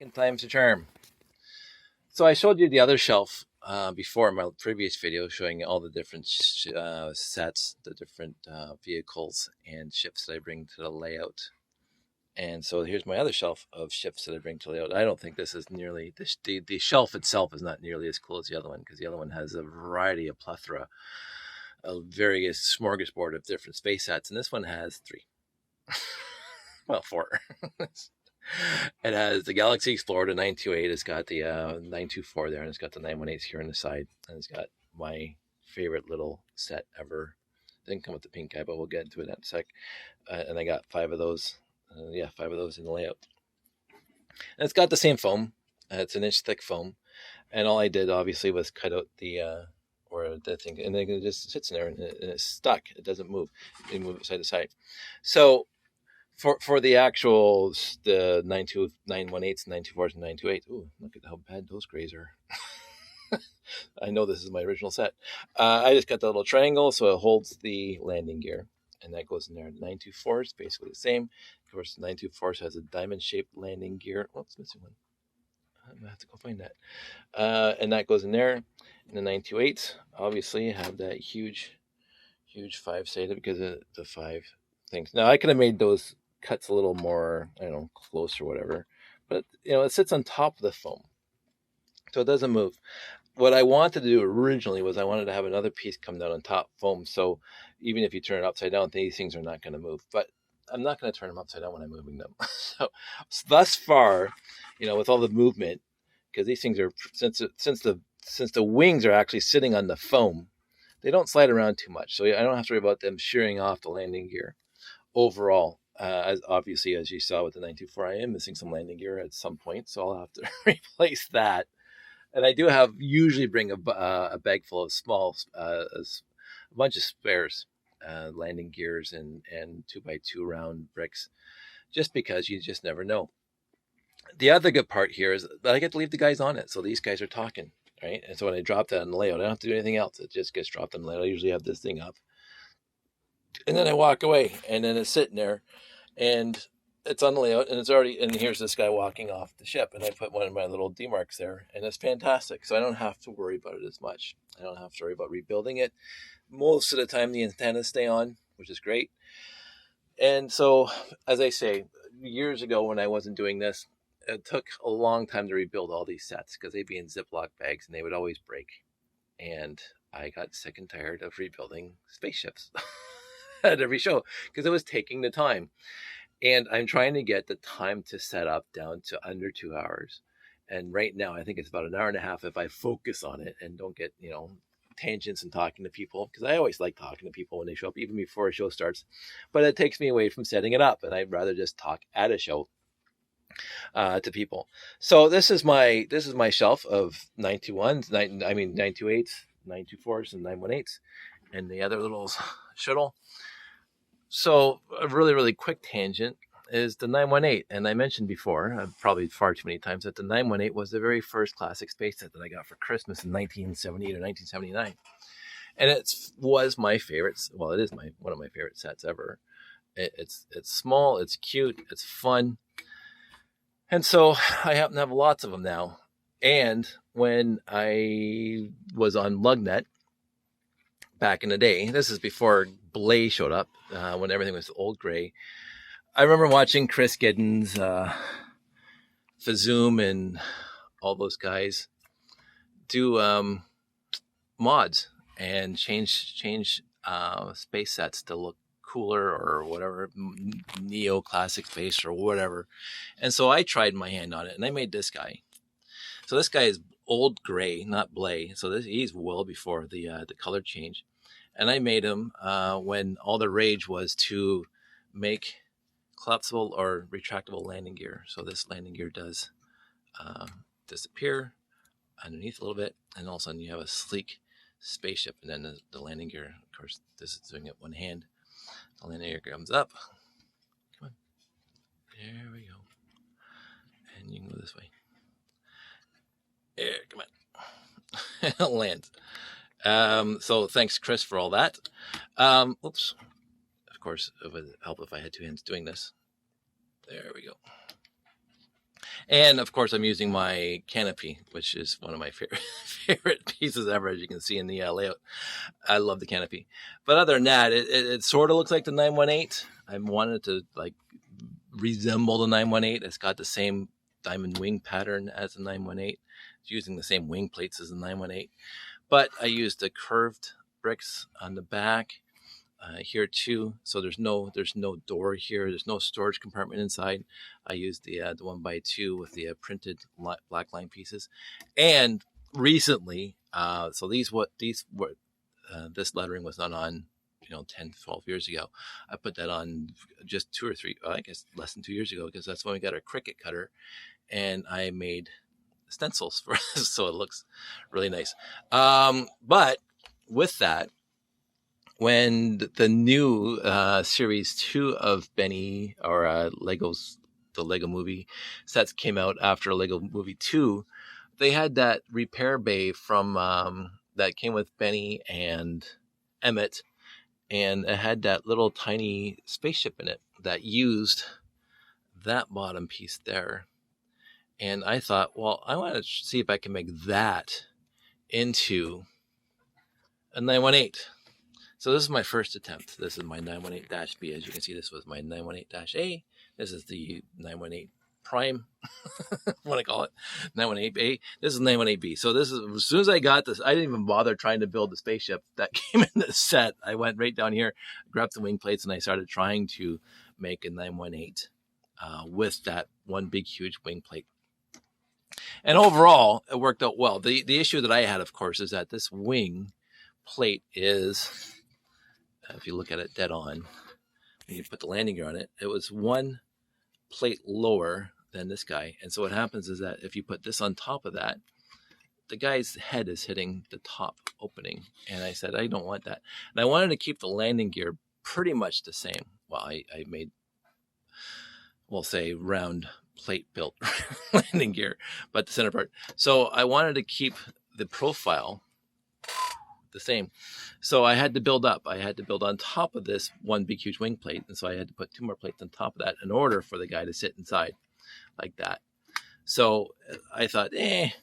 Second time's a charm. So I showed you the other shelf before in my previous video, showing all the different sets, the different vehicles and ships that I bring to the layout. And so here's my other shelf of ships that I bring to layout. I don't think this is nearly the shelf itself is not nearly as cool as the other one, because the other one has a variety, a plethora, a various smorgasbord of different space sets, and this one has three. Well, four. It has the Galaxy Explorer, the 928. It's got the 924 there, and it's got the 918s here on the side. And it's got my favorite little set ever. Didn't come with the pink guy, but we'll get into it in a sec. And I got five of those. Five of those in the layout. And it's got the same foam. It's an inch thick foam. And all I did, obviously, was cut out the thing. And then it just sits in there, and it's stuck. It doesn't move. You move it side to side. So for the actual the 918s, 924s, and 928. Ooh, look at how bad those grays are. I know this is my original set. I just got the little triangle so it holds the landing gear, and that goes in there. 924 is basically the same. Of course, 924 has a diamond-shaped landing gear. Oh, it's missing one. I'm gonna have to go find that. And that goes in there. And the 928 obviously have that huge 5-sided because of the 5 things. Now I could have made those cuts a little more, I don't know, close or whatever, but it sits on top of the foam, so it doesn't move. What I wanted to do originally was I wanted to have another piece come down on top foam, so even if you turn it upside down, these things are not going to move. But I'm not going to turn them upside down when I'm moving them. So thus far, with all the movement, because these things are since the wings are actually sitting on the foam, they don't slide around too much, so I don't have to worry about them shearing off the landing gear overall. As obviously, as you saw with the 924, I am missing some landing gear at some point, so I'll have to replace that. And I do usually bring a bag full of a bunch of spares, landing gears and 2x2 round bricks, just because you just never know. The other good part here is that I get to leave the guys on it, so these guys are talking, right? And so when I drop that in the layout, I don't have to do anything else. It just gets dropped in the layout. I usually have this thing up, and then I walk away, and then it's sitting there, and it's on the layout, and it's already, and here's this guy walking off the ship, and I put one of my little demarks there, and it's fantastic. So I don't have to worry about it as much. I don't have to worry about rebuilding it. Most of the time, the antennas stay on, which is great. And so, as I say, years ago when I wasn't doing this, it took a long time to rebuild all these sets because they'd be in Ziploc bags and they would always break. And I got sick and tired of rebuilding spaceships at every show because it was taking the time. And I'm trying to get the time to set up down to under 2 hours. And right now, I think it's about an hour and a half if I focus on it and don't get, tangents and talking to people, because I always like talking to people when they show up, even before a show starts. But it takes me away from setting it up, and I'd rather just talk at a show to people. So this is my shelf of 921s, 928s, 924s, and 918s, and the other little shuttle. So a really, really quick tangent is the 918. And I mentioned before, probably far too many times, that the 918 was the very first classic space set that I got for Christmas in 1978 or 1979. And it was my favorite. Well, it is one of my favorite sets ever. It's small, it's cute, it's fun. And so I happen to have lots of them now. And when I was on LugNet back in the day, this is before Blay showed up, when everything was old gray. I remember watching Chris Giddens, Fazoom, and all those guys do mods and change space sets to look cooler or whatever, neo classic space or whatever. And so I tried my hand on it, and I made this guy. So this guy is old gray, not Blay. So he's well before the color change. And I made him when all the rage was to make collapsible or retractable landing gear. So this landing gear does disappear underneath a little bit, and all of a sudden you have a sleek spaceship. And then the landing gear, of course, this is doing it one hand. The landing gear comes up. Come on. There we go. And you can go this way. There, come on. It lands. So thanks, Chris, for all that. Oops. Of course, it would help if I had two hands doing this. There we go. And of course, I'm using my canopy, which is one of my favorite pieces ever, as you can see in the layout. I love the canopy. But other than that, it sort of looks like the 918. I wanted to like resemble the 918. It's got the same diamond wing pattern as the 918. It's using the same wing plates as the 918. But I used the curved bricks on the back. Here too, so there's no door here. There's no storage compartment inside. I used the 1x2 with the printed black line pieces, and recently, so these were this lettering was not on 10 12 years ago. I put that on just 2 or 3, I guess less than 2 years ago, because that's when we got our Cricut cutter, and I made stencils for us, so it looks really nice. But with that, when the new series 2 of Benny, or Legos, the Lego movie sets came out after Lego movie 2, they had that repair bay from that came with Benny and Emmett, and it had that little tiny spaceship in it that used that bottom piece there. And I thought, well, I want to see if I can make that into a 918. So this is my first attempt. This is my 918-B. As you can see, this was my 918-A. This is the 918 Prime, what I call it, 918A. This is 918B. So this is, as soon as I got this, I didn't even bother trying to build the spaceship that came in the set. I went right down here, grabbed the wing plates, and I started trying to make a 918 with that one big, huge wing plate. And overall, it worked out well. The issue that I had, of course, is that this wing plate is, if you look at it dead on, when you put the landing gear on it, it was one plate lower than this guy. And so what happens is that if you put this on top of that, the guy's head is hitting the top opening. And I said, I don't want that. And I wanted to keep the landing gear pretty much the same. Well, I made, we'll say, round plate built landing gear, but the center part. So I wanted to keep the profile the same. So I had to build up. I had to build on top of this one big huge wing plate. And so I had to put 2 more plates on top of that in order for the guy to sit inside like that. So I thought, it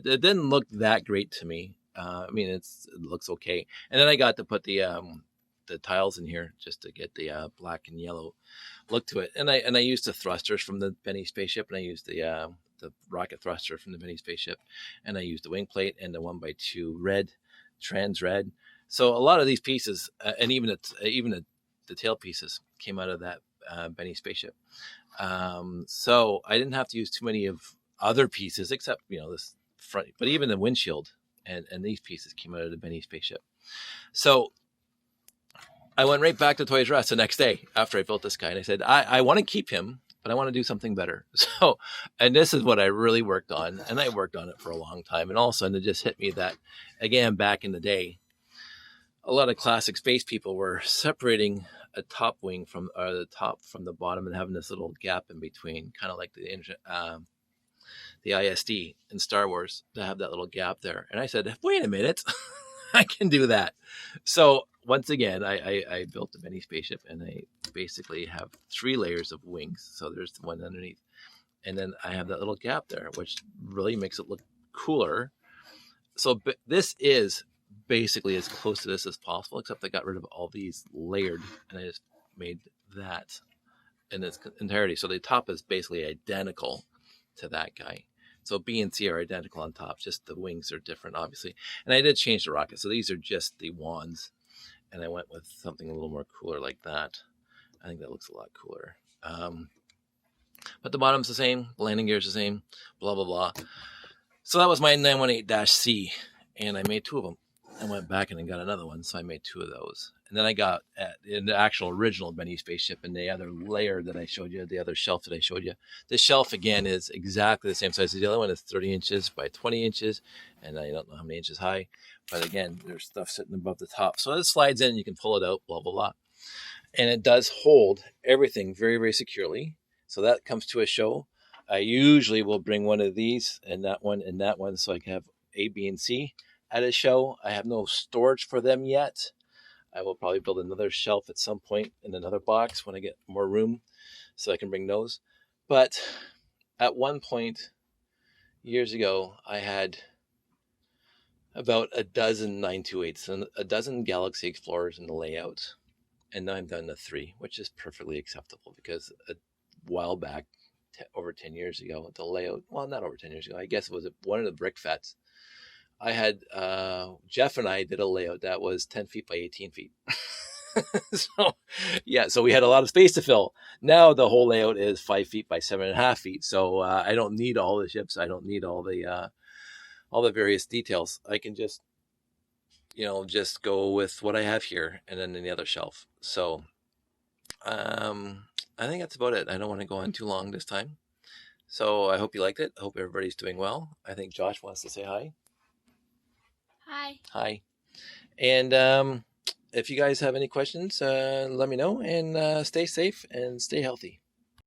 didn't look that great to me. I mean, it looks okay. And then I got to put the tiles in here just to get the black and yellow look to it. And I used the thrusters from the Benny spaceship, and I used the rocket thruster from the Benny spaceship, and I used the wing plate and the 1x2 red, trans red. So a lot of these pieces, and even the tail pieces, came out of that Benny spaceship. So I didn't have to use too many of other pieces, except this front. But even the windshield and these pieces came out of the Benny spaceship. So I went right back to Toys R Us the next day after I built this guy, and I said, I want to keep him, but I want to do something better. So, and this is what I really worked on, and I worked on it for a long time. And all of a sudden, it just hit me that, again, back in the day, a lot of classic space people were separating a top wing from the top from the bottom and having this little gap in between, kind of like the ISD in Star Wars, to have that little gap there. And I said, wait a minute, I can do that. So once again, I built the Benny spaceship, and I basically have 3 layers of wings. So there's the one underneath, and then I have that little gap there, which really makes it look cooler. So this is basically as close to this as possible, except I got rid of all these layered, and I just made that in its entirety. So the top is basically identical to that guy. So B and C are identical on top, just the wings are different, obviously. And I did change the rocket. So these are just the wands, and I went with something a little more cooler like that. I think that looks a lot cooler. But the bottom's the same, the landing gear is the same, blah, blah, blah. So that was my 918-C, and I made 2 of them. I went back and got another one, so I made 2 of those. And then I got in the actual original Benny spaceship, and the other layer that I showed you, the other shelf that I showed you. This shelf, again, is exactly the same size as the other one. It's 30 inches by 20 inches, and I don't know how many inches high. But again, there's stuff sitting above the top. So it slides in, you can pull it out, blah, blah, blah. And it does hold everything very, very securely. So that comes to a show. I usually will bring one of these and that one, so I can have A, B, and C at a show. I have no storage for them yet. I will probably build another shelf at some point in another box when I get more room, so I can bring those. But at one point years ago, I had about a dozen 928s and a dozen Galaxy Explorers in the layout. And now I'm down to 3, which is perfectly acceptable because a while back, over 10 years ago, the layout, well, not over 10 years ago, I guess it was one of the brick fets. I had, Jeff and I did a layout that was 10 feet by 18 feet. So, yeah, so we had a lot of space to fill. Now the whole layout is 5 feet by 7.5 feet. So I don't need all the ships. I don't need all the various details. I can just, just go with what I have here and then in the other shelf. So I think that's about it. I don't want to go on too long this time. So I hope you liked it. I hope everybody's doing well. I think Josh wants to say hi. Hi. Hi. And if you guys have any questions, let me know, and stay safe and stay healthy.